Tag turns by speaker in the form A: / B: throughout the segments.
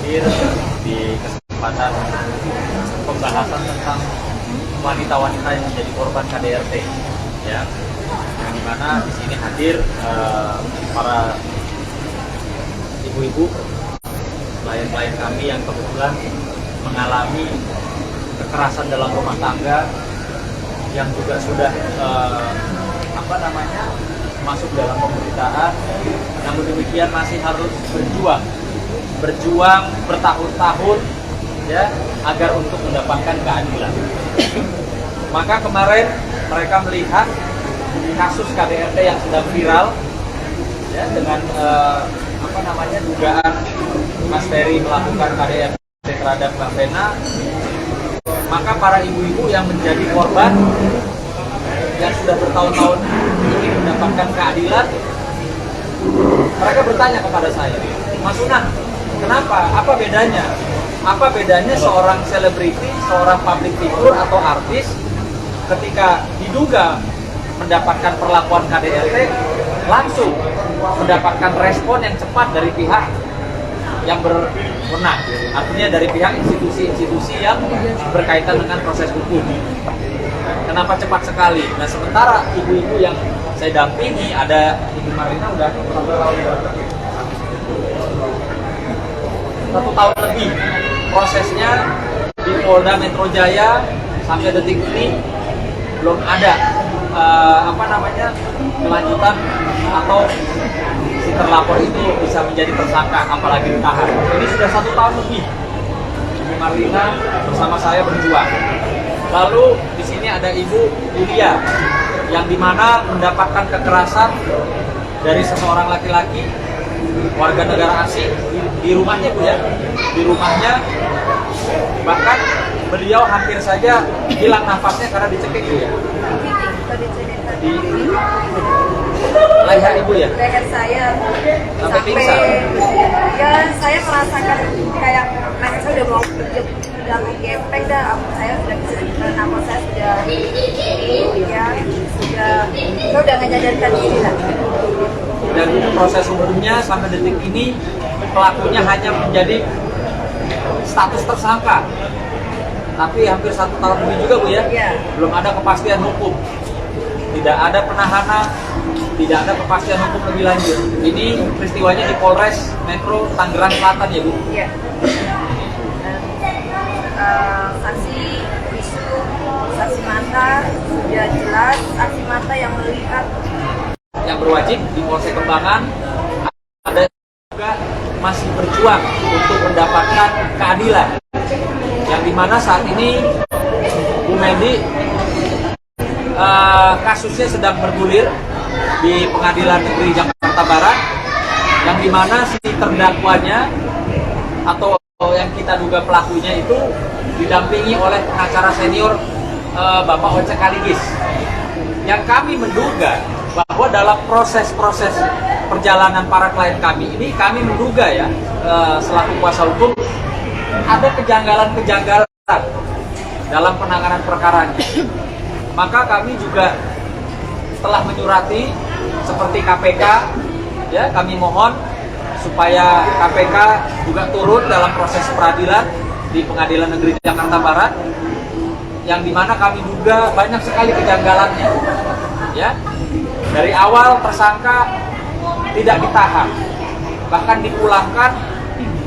A: hadir di kesempatan pembahasan tentang wanita-wanita yang menjadi korban KDRT, ya, yang dimana di sini hadir para ibu-ibu, klien-klien kami yang kebetulan mengalami kekerasan dalam rumah tangga, yang juga sudah masuk dalam pemberitaan, namun demikian masih harus berjuang bertahun-tahun, ya, agar untuk mendapatkan keadilan. Maka kemarin mereka melihat kasus KDRT yang sedang viral, ya, dengan dugaan Mas Ferry melakukan KDRT terhadap Mbak Vena. Maka para ibu-ibu yang menjadi korban, yang sudah bertahun-tahun ingin mendapatkan keadilan, mereka bertanya kepada saya, Mas Unang, kenapa? Apa bedanya? Apa bedanya seorang selebriti, seorang public figure atau artis ketika diduga mendapatkan perlakuan KDRT langsung mendapatkan respon yang cepat dari pihak yang berwenang, artinya dari pihak institusi-institusi yang berkaitan dengan proses hukum. Kenapa cepat sekali? Nah, sementara ibu-ibu yang saya dampingi, ada Ibu Marina udah 1 tahun lebih prosesnya di Polda Metro Jaya, sampai detik ini belum ada kelanjutan atau si terlapor itu bisa menjadi tersangka, apalagi ditahan. Ini sudah 1 tahun lebih Ibu Marina bersama saya berjuang. Lalu di sini ada Ibu Yulia yang dimana mendapatkan kekerasan dari seseorang laki-laki warga negara asing di rumahnya, Bu, ya, di rumahnya. Bahkan beliau hampir saja hilang nafasnya karena dicekik, Bu, ya. Di leher Ibu, ya?
B: Leher saya
A: sampai pingsan.
B: Ya, saya merasakan kayak leher saya udah mau gepeng dah. Saya sudah bisa nafas, saya sudah saya udah nggak nyadarkan diri lah.
A: Dan proses hukumnya sampai detik ini pelakunya hanya menjadi status tersangka, tapi hampir 1 tahun lebih juga, Bu, ya, belum ada kepastian hukum, tidak ada penahanan, tidak ada kepastian hukum lebih lanjut. Ini peristiwanya di Polres Metro Tangerang Selatan, ya, Bu?
B: Iya. Saksi bisu, saksi mata sudah jelas, saksi mata yang melihat,
A: yang berwajib di Polsek Kembangan. Ada juga masih berjuang untuk mendapatkan keadilan, yang dimana saat ini Bu Mendy kasusnya sedang bergulir di Pengadilan Negeri Jakarta Barat, yang dimana si terdakwanya atau yang kita duga pelakunya itu didampingi oleh pengacara senior Bapak Once Kaligis, yang kami menduga bahwa dalam proses-proses perjalanan para klien kami ini, kami menduga, ya, selaku kuasa hukum, ada kejanggalan-kejanggalan dalam penanganan perkaranya. Maka kami juga telah menyurati seperti KPK, ya, kami mohon supaya KPK juga turun dalam proses peradilan di Pengadilan Negeri Jakarta Barat, yang dimana kami duga banyak sekali kejanggalannya, ya. Dari awal tersangka tidak ditahan, bahkan dipulangkan,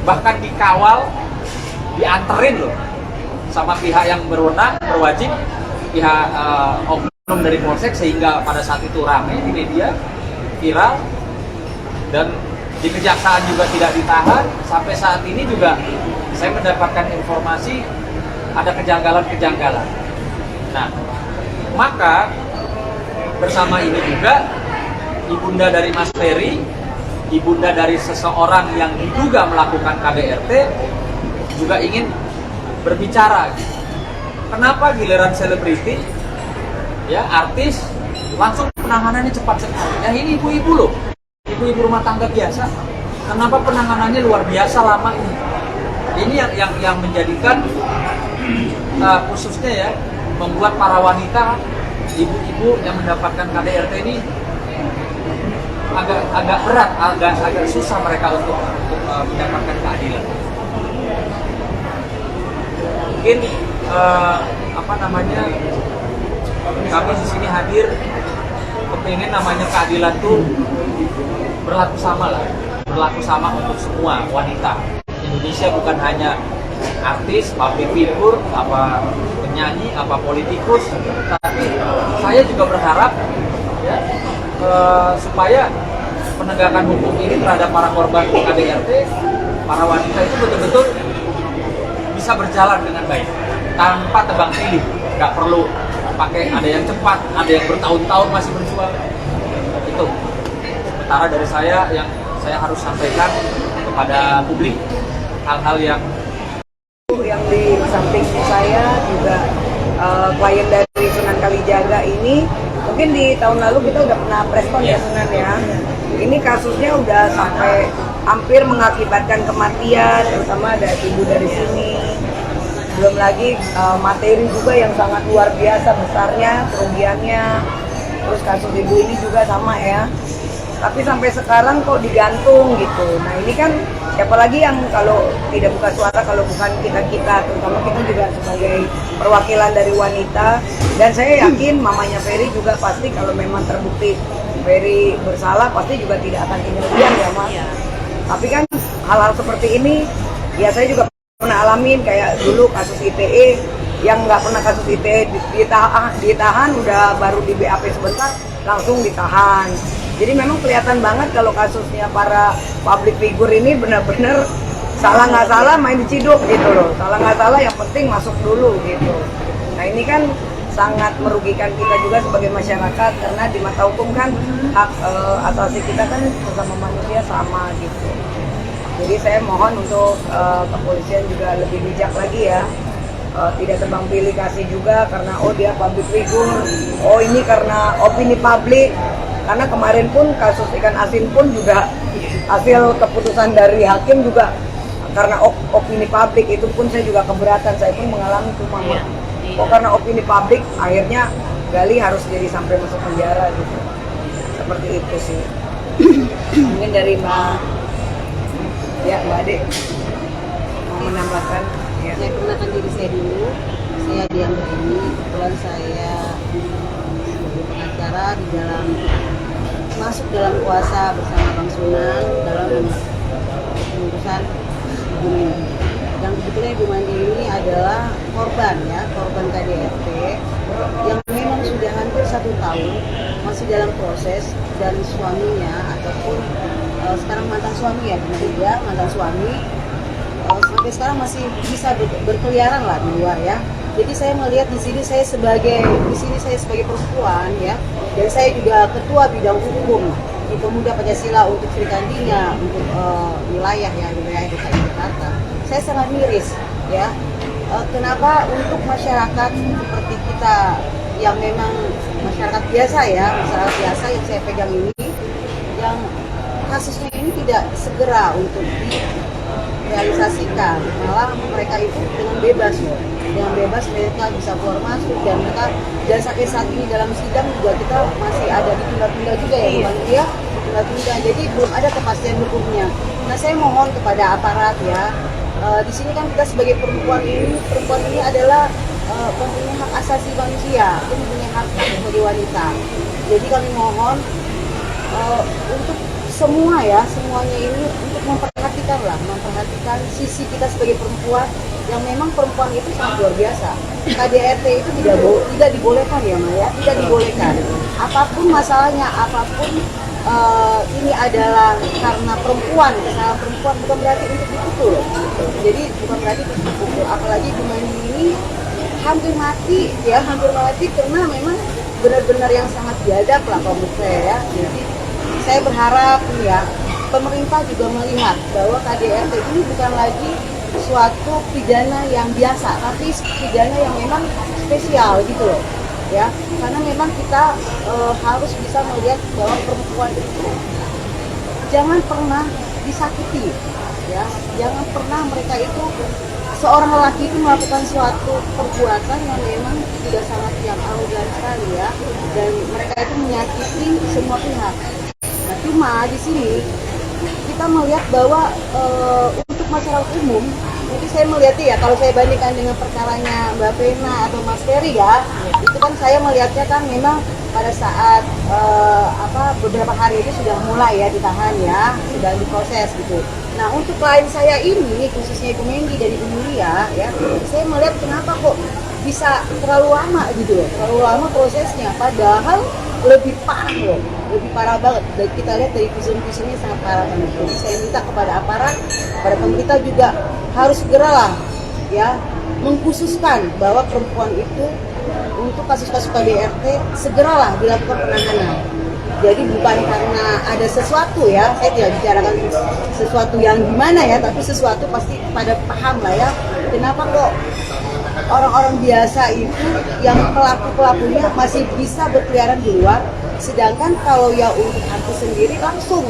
A: bahkan dikawal, dianterin loh sama pihak yang berwenang, berwajib, pihak oknum dari Polsek, sehingga pada saat itu ramai di media, viral. Dan di kejaksaan juga tidak ditahan. Sampai saat ini juga saya mendapatkan informasi ada kejanggalan-kejanggalan. Nah, maka bersama ini juga ibunda dari Mas Ferry, ibunda dari seseorang yang diduga melakukan KDRT, juga ingin berbicara. Kenapa giliran selebriti, ya, artis, langsung penanganannya cepat sekali? Ya, ini ibu-ibu loh, ibu-ibu rumah tangga biasa. Kenapa penanganannya luar biasa lama ini? Ini yang menjadikan khususnya, ya, membuat para wanita, ibu-ibu yang mendapatkan KDRT ini agak berat, agak susah mereka untuk mendapatkan keadilan. mungkin apa namanya, kami di sini hadir kepingin namanya keadilan tuh berlaku sama lah, berlaku sama untuk semua wanita. Indonesia bukan hanya artis, public figure, apa penyanyi, apa politikus, tapi saya juga berharap ya, supaya penegakan hukum ini terhadap para korban KDRT, para wanita itu betul-betul bisa berjalan dengan baik, tanpa tebang pilih. Nggak perlu pakai ada yang cepat, ada yang bertahun-tahun masih berjuang. Itu sementara dari saya yang saya harus sampaikan kepada publik, hal-hal yang
B: di samping saya juga klien dari Sunan Kalijaga ini, mungkin di tahun lalu kita udah pernah preskon ya Sunan ya. Ini kasusnya udah sampai hampir mengakibatkan kematian, terutama ada ibu dari sini. Belum lagi materi juga yang sangat luar biasa besarnya kerugiannya. Terus kasus ibu ini juga sama ya. Tapi sampai sekarang kok digantung gitu. Nah ini kan siapa lagi yang kalau tidak buka suara kalau bukan kita-kita, terutama kita juga sebagai perwakilan dari wanita. Dan saya yakin mamanya Ferry juga pasti kalau memang terbukti Ferry bersalah pasti juga tidak akan tinggal diam ya Mas. Tapi kan hal-hal seperti ini ya saya juga pernah alamin, kayak dulu kasus ITE yang nggak pernah kasus ITE ditahan udah baru di BAP sebentar langsung ditahan. Jadi memang kelihatan banget kalau kasusnya para public figure ini benar-benar salah nggak salah main diciduk gitu loh. Salah nggak salah yang penting masuk dulu gitu. Nah ini kan sangat merugikan kita juga sebagai masyarakat karena di mata hukum kan hak asasi kita kan sesama manusia sama gitu. Jadi saya mohon untuk kepolisian juga lebih bijak lagi ya. Tidak tebang pilih kasih juga karena oh dia public figure, oh ini karena opini publik. Karena kemarin pun kasus ikan asin pun juga hasil keputusan dari hakim juga karena opini publik, itu pun saya juga keberatan, saya pun mengalami itu mama. Oh karena opini publik akhirnya Gali harus jadi sampai masuk penjara gitu. Seperti itu sih. Mungkin dari Mbak Ade mau menambahkan. Ya.
C: Saya perkenalkan diri saya dulu. Saya Diandra ini, kebetulan saya sebagai pengacara di dalam masuk dalam kuasa bersama Bang Sunan dalam pengurusan Ibu Mandi. Dan kebetulan Ibu Mandi ini adalah korban KDRT yang memang sudah hampir 1 tahun masih dalam proses, dan suaminya ataupun sekarang mantan suami ya, benar ya, mantan suami sampai sekarang masih bisa berkeliaran lah di luar ya. Jadi saya melihat di sini saya sebagai perempuan ya, dan saya juga ketua bidang hukum di Pemuda Pancasila untuk Sri Kandinya untuk wilayah DKI Jakarta. Saya sangat miris ya. Kenapa untuk masyarakat seperti kita yang memang masyarakat biasa ya, masyarakat biasa yang saya pegang ini, yang kasusnya ini tidak segera untuk direalisasikan, malah mereka itu dengan bebas loh. Dengan bebas mereka bisa keluar masuk, dan mereka dan sampai saat ini dalam sidang juga kita masih ada ditunda-tunda juga ya, bukan dia ditunda-tunda. Jadi belum ada kepastian hukumnya. Nah saya mohon kepada aparat ya, di sini kan kita sebagai perempuan ini adalah mempunyai hak asasi manusia, itu mempunyai hak sebagai wanita. Jadi kami mohon untuk semuanya ini untuk memperhatikan sisi kita sebagai perempuan, yang memang perempuan itu sangat luar biasa. KDRT itu tidak dibolehkan ya Maya, tidak dibolehkan. Apapun masalahnya, apapun ini adalah karena perempuan, kesalahan perempuan, bukan berarti untuk dipukul. Jadi bukan berarti untuk dipukul. Apalagi Ibu Mandi ini hampir mati karena memang benar-benar yang sangat biadab lah kalau menurut saya ya. Jadi saya berharap ya pemerintah juga melihat bahwa KDRT ini bukan lagi suatu pidana yang biasa, tapi pidana yang memang spesial gitu loh ya, karena memang kita harus bisa melihat bahwa perempuan itu jangan pernah disakiti ya, jangan pernah mereka itu, seorang lelaki itu melakukan suatu perbuatan yang memang sudah sangat yang arogan sekali ya, dan mereka itu menyakiti semua pihak. Nah, cuma di sini kita melihat bahwa untuk masyarakat umum, jadi saya melihatnya ya, kalau saya bandingkan dengan perkaranya Mbak Vena atau Mas Ferry ya, itu kan saya melihatnya kan memang pada saat beberapa hari ini sudah mulai ya ditahan ya, sudah diproses gitu. Nah untuk klien saya ini, khususnya Ibu Mendy dan Ibu Mulia ya, saya melihat kenapa kok bisa terlalu lama gitu loh, terlalu lama prosesnya, padahal lebih parah loh, lebih parah banget. Dan kita lihat dari visum-visumnya sangat parah banget. Jadi saya minta kepada aparat, pada pemerintah juga harus segeralah ya mengkhususkan bahwa perempuan itu untuk kasus-kasus KDRT segeralah dilakukan penanganan. Jadi bukan karena ada sesuatu ya, saya tidak bicarakan sesuatu yang gimana ya, tapi sesuatu pasti pada paham lah ya. Kenapa kok orang-orang biasa itu yang pelaku-pelakunya masih bisa berkeliaran di luar, sedangkan kalau ya untuk artis sendiri langsung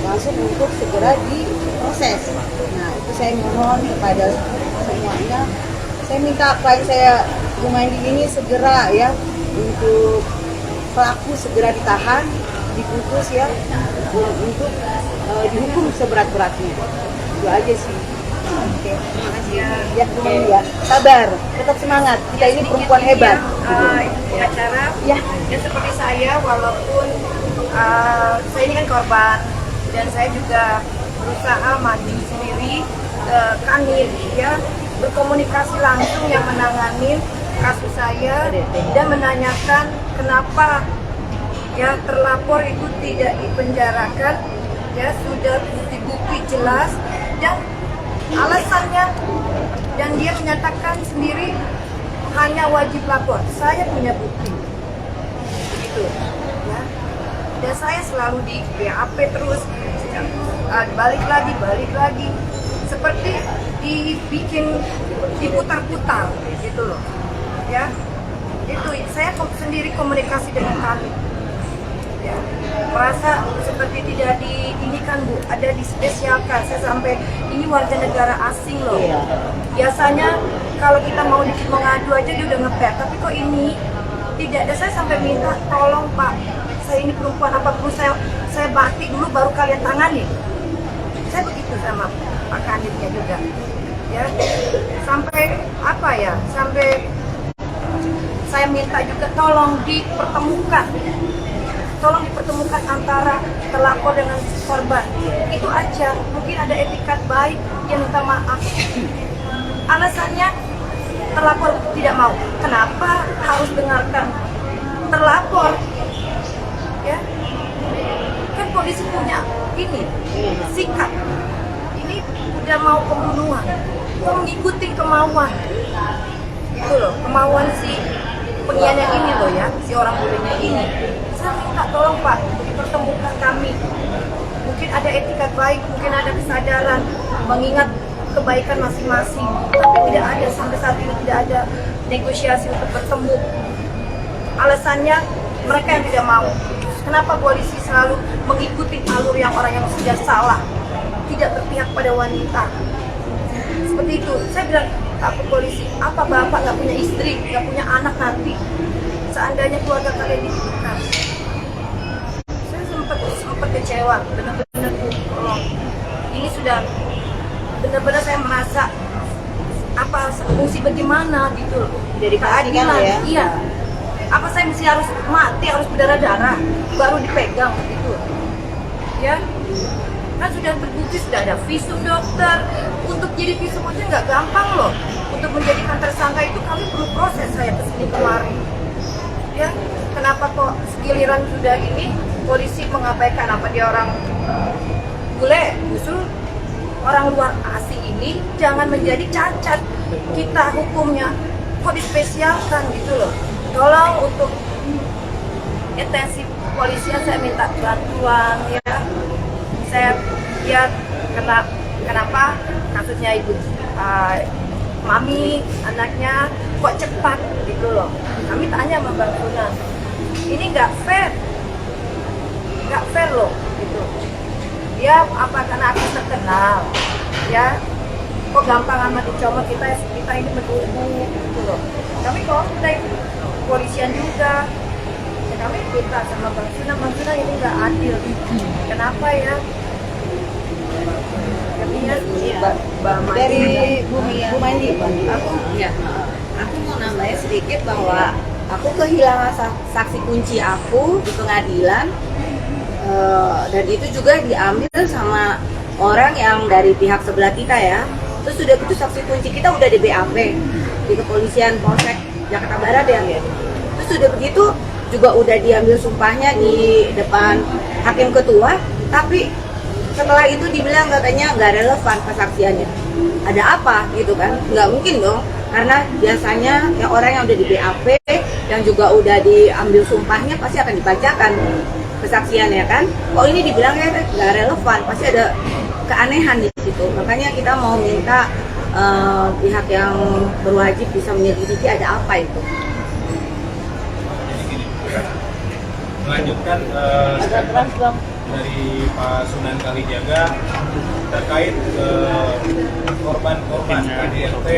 C: untuk segera diproses. Nah itu saya mohon kepada semuanya, saya minta klien saya Bu Mendy ini segera ya untuk pelaku segera ditahan, diputus ya, untuk dihukum seberat-beratnya. Itu aja sih. Oke, terima kasih ya. Ya, Bu Mendy ya. Sabar, tetap semangat. Kita ini perempuan hebat.
B: Di acara ya seperti saya, walaupun saya ini kan korban dan saya juga berusaha maju sendiri, kami ya berkomunikasi langsung yang menangani kasus saya dan menanyakan kenapa ya terlapor itu tidak dipenjarakan, ya sudah bukti jelas dan alasannya, dan dia menyatakan sendiri hanya wajib lapor. Saya punya bukti begitu ya, dan saya selalu di BAP terus, balik lagi seperti diputar-putar gitu loh ya. Itu saya sendiri komunikasi dengan kami ya, merasa seperti tidak ini kan Bu, ada dispesialkan. Saya sampai ini warga negara asing loh. Biasanya kalau kita mau mengadu aja dia udah nge-pair, tapi kok ini tidak ada. Saya sampai minta tolong Pak, saya ini perempuan, apa perlu saya batik dulu baru kalian tangani. Saya begitu sama Pak Kanitnya juga ya, sampai apa ya, sampai saya minta juga tolong dipertemukan antara terlapor dengan korban. Itu aja, mungkin ada etikat baik, dia minta maaf. Alasannya terlapor tidak mau. Kenapa harus dengarkan terlapor? Ya, kan polisi punya ini sikap. Ini udah mau pembunuhan, mau mengikuti kemauan. Itu loh, kemauan si pengkhianat ini loh ya, si orang bulenya ini. Saya minta tolong Pak, dipertemukan kami. Mungkin ada etika baik, mungkin ada kesadaran mengingat kebaikan masing-masing, tapi tidak ada, sampai saat ini tidak ada negosiasi untuk bertemu. Alasannya mereka yang tidak mau. Kenapa polisi selalu mengikuti alur yang orang yang sudah salah, tidak berpihak pada wanita? Seperti itu. Saya bilang, Pak polisi, apa bapak nggak punya istri, nggak punya anak nanti? Seandainya keluarga kalian dibutuhkan. Saya sempat kecewa, benar-benar tolong. Ini sudah benar-benar saya merasa apa fungsi bagaimana gitu,
C: Jadi
B: keadilan
C: ya?
B: Iya, apa saya mesti harus mati, harus berdarah-darah baru dipegang gitu ya? Kan sudah terbukti, sudah ada visum dokter. Untuk jadi visum aja nggak gampang loh. Untuk menjadikan tersangka itu kami perlu proses. Saya kesini kemarin ya, kenapa kok giliran sudah ini polisi mengabaikan? Apa dia orang bule? Justru orang luar asing ini jangan menjadi cacat kita hukumnya, kok dispesialkan gitu loh. Tolong untuk intensi polisian saya minta bantuan ya. Saya lihat kenapa kasusnya ibu mami anaknya kok cepat gitu loh. Kami tanya sama Bang Sunan, ini nggak fair loh gitu. Dia apa karena aku terkenal ya, kok gampang amat dicomot, kita ini menunggu gitu loh. Kami kok dari polisian juga ya, kami minta sama Bang Sunan ini nggak adil. Kenapa ya? Iya.
C: Dari Bu Mandi.
D: Aku ya, aku mau nambahin sedikit bahwa aku kehilangan saksi kunci aku di pengadilan, dan itu juga diambil sama orang yang dari pihak sebelah kita ya. Terus sudah itu saksi kunci kita udah di BAP di kepolisian Polsek Jakarta Barat ya. Terus sudah begitu juga udah diambil sumpahnya di depan hakim ketua, tapi setelah itu dibilang katanya nggak relevan kesaksiannya. Ada apa gitu kan? Nggak mungkin dong, karena biasanya yang orang yang udah di BAP yang juga udah diambil sumpahnya pasti akan dibacakan kesaksiannya kan. Kok ini dibilangnya nggak relevan, pasti ada keanehan di situ. Makanya kita mau minta pihak yang berwajib bisa menyelidiki ada apa itu.
E: Melanjutkan statement dari Pak Sunan Kalijaga terkait korban-korban KDRT,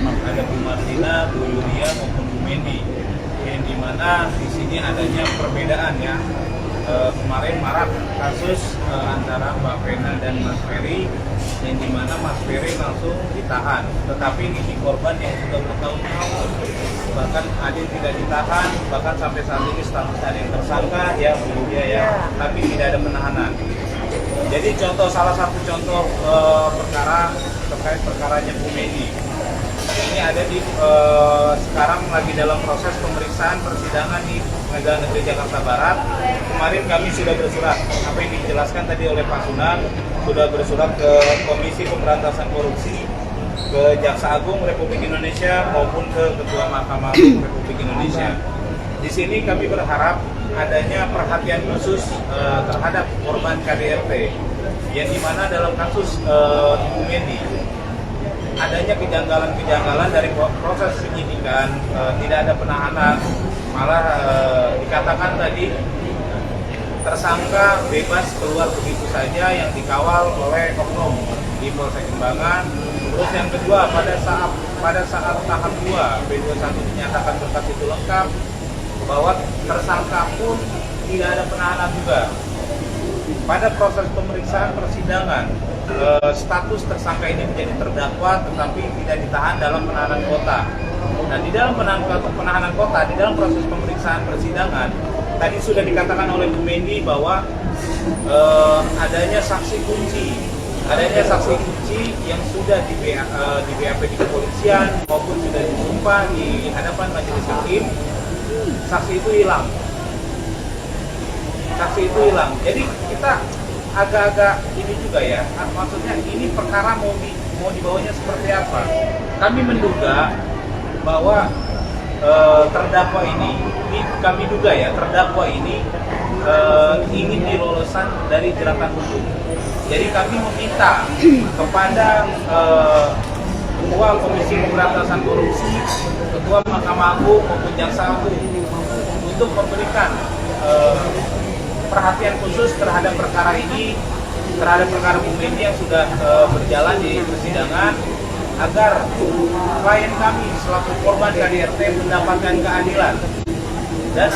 E: ada Bu Martina, Bu Yulia maupun Bu Mendi, yang dimana di sini adanya perbedaan ya. Kemarin marak kasus antara Mbak Vena dan Mas Ferry, yang dimana Mas Ferry langsung ditahan, tetapi ini korban yang sudah bertahun-tahun, bahkan ada yang tidak ditahan, bahkan sampai saat ini status ada yang tersangka ya Bu Yulia ya, tapi tidak ada penahanan. Jadi salah satu contoh perkara terkait perkaranya Bu Medi. Ini ada di sekarang lagi dalam proses pemeriksaan persidangan di Pengadilan Negeri Jakarta Barat. Kemarin kami sudah bersurat, apa yang dijelaskan tadi oleh Pak Sunan, sudah bersurat ke Komisi Pemberantasan Korupsi, ke Jaksa Agung Republik Indonesia maupun ke Ketua Mahkamah Agung Republik Indonesia. Di sini kami berharap adanya perhatian khusus terhadap korban KDRT, yang dimana dalam kasus Ibu Medi adanya kejanggalan-kejanggalan dari proses penyidikan, tidak ada penahanan, malah dikatakan tadi tersangka bebas keluar begitu saja yang dikawal oleh oknum di Polsek Kembangan. Terus yang kedua, pada saat tahap 2 B21 dinyatakan berkas itu lengkap, bahwa tersangka pun tidak ada penahanan juga. Pada proses pemeriksaan persidangan, status tersangka ini menjadi terdakwa tetapi tidak ditahan dalam penahanan kota. Nah, di dalam penahanan kota, di dalam proses pemeriksaan persidangan, tadi sudah dikatakan oleh Bu Mendi bahwa adanya saksi kunci yang sudah di BAP di kepolisian maupun sudah disumpah di hadapan majelis hakim. Saksi itu hilang. Jadi kita agak-agak ini juga ya, maksudnya ini perkara mau dibawanya seperti apa? Kami menduga bahwa terdakwa ini kami duga ya, terdakwa ini ingin diloloskan dari jeratan hukum. Jadi kami meminta kepada Ketua Komisi Pemberantasan Korupsi, Ketua Mahkamah Agung maupun Jaksa Agung untuk memberikan perhatian khusus terhadap perkara ini, terhadap perkara Bu Mendi yang sudah berjalan di persidangan, agar klien kami selaku korban KDRT mendapatkan keadilan dan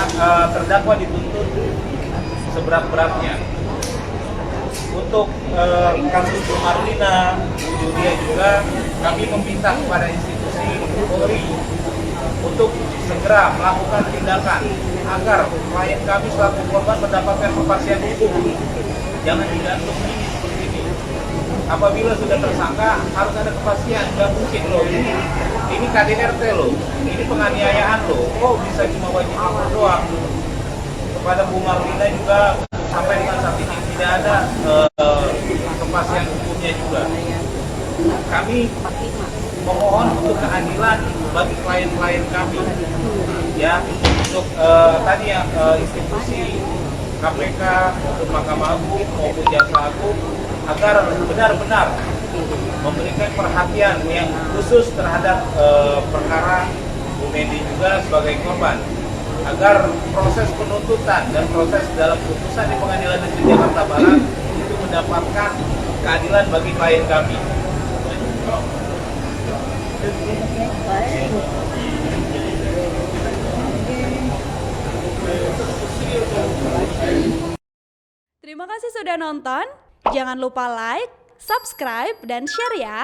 E: terdakwa dituntut seberat-beratnya. Untuk kasus Bu Marlina, Bu Yulia juga kami meminta kepada institusi Polri untuk segera melakukan tindakan agar klien kami selaku korban mendapatkan kepastian hukum. Jangan digantung ini seperti ini. Apabila sudah tersangka harus ada kepastian. Nggak mungkin loh ini KDRT loh, ini penganiayaan loh. Oh bisa cuma wajib lapor doang. Kepada Bu Marlina juga sampai dengan saat ini tidak ada kepastian hukumnya juga. Kami memohon untuk keadilan bagi klien-klien kami, ya, untuk tadi ya institusi KPK maupun Mahkamah Agung maupun Jaksa Agung agar benar-benar memberikan perhatian yang khusus terhadap perkara Bu Mendi juga sebagai korban, agar proses penuntutan dan proses dalam putusan di Pengadilan Negeri Jakarta Barat itu mendapatkan keadilan bagi klien kami.
F: Terima kasih sudah nonton. Jangan lupa like, subscribe, dan share ya.